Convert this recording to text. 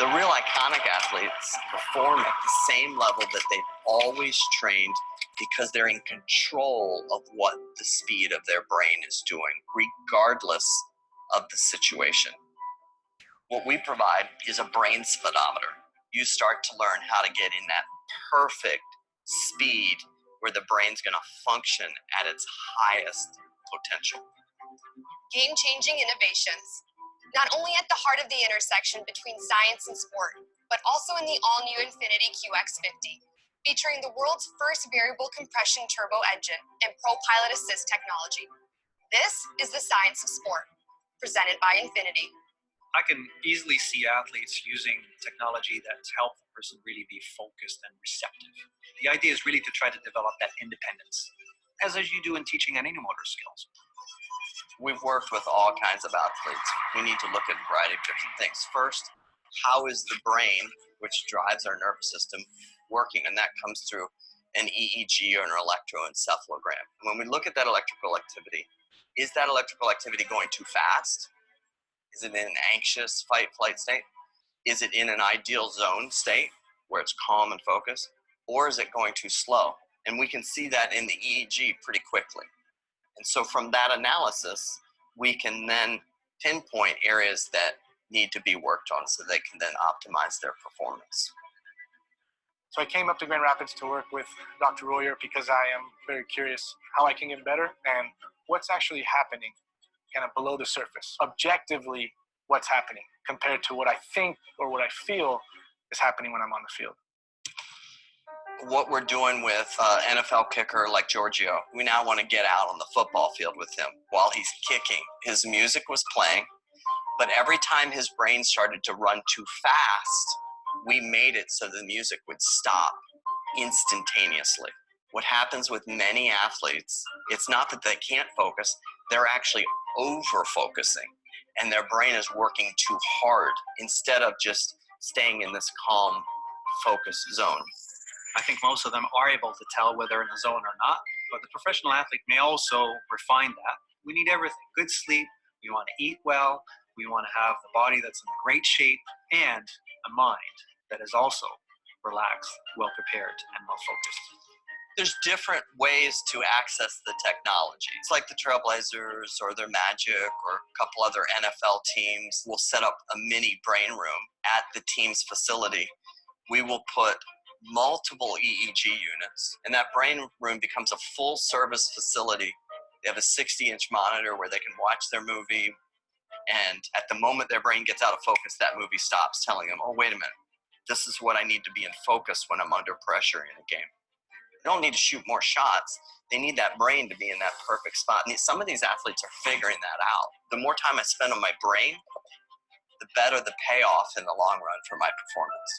The real iconic athletes perform at the same level that they've always trained because they're in control of what the speed of their brain is doing, regardless of the situation. What we provide is a brain speedometer. You start to learn how to get in that perfect speed where the brain's going to function at its highest potential. Game-changing innovations, not only at the heart of the intersection between science and sport, but also in the all-new Infiniti QX50, featuring the world's first variable compression turbo engine and ProPilot Assist technology. This is the science of sport, presented by Infiniti. I can easily see athletes using technology that's helped the person really be focused and receptive. The idea is really to try to develop that independence, as you do in teaching any motor skills. We've worked with all kinds of athletes. We need to look at a variety of different things. First, how is the brain, which drives our nervous system, working? And that comes through an EEG or an electroencephalogram. And when we look at that electrical activity, is that electrical activity going too fast? Is it in an anxious fight-flight state? Is it in an ideal zone state where it's calm and focused? Or is it going too slow? And we can see that in the EEG pretty quickly. And so from that analysis, we can then pinpoint areas that need to be worked on so they can then optimize their performance. So I came up to Grand Rapids to work with Dr. Royer because I am very curious how I can get better and what's actually happening kind of below the surface. Objectively, what's happening compared to what I think or what I feel is happening when I'm on the field. What we're doing with NFL kicker like Giorgio, we now want to get out on the football field with him while he's kicking. His music was playing, but every time his brain started to run too fast, we made it so the music would stop instantaneously. What happens with many athletes, it's not that they can't focus, they're actually over-focusing, and their brain is working too hard instead of just staying in this calm, focused zone. I think most of them are able to tell whether they're in a zone or not, but the professional athlete may also refine that. We need everything. Good sleep, we want to eat well, we want to have the body that's in great shape, and a mind that is also relaxed, well-prepared, and well-focused. There's different ways to access the technology. It's like the Trailblazers or their Magic or a couple other NFL teams will set up a mini brain room at the team's facility. We will put multiple EEG units, and that brain room becomes a full-service facility. They have a 60-inch monitor where they can watch their movie, and at the moment their brain gets out of focus, that movie stops, telling them, oh, wait a minute, this is what I need to be in focus when I'm under pressure in a game. They don't need to shoot more shots. They need that brain to be in that perfect spot. And some of these athletes are figuring that out. The more time I spend on my brain, the better the payoff in the long run for my performance.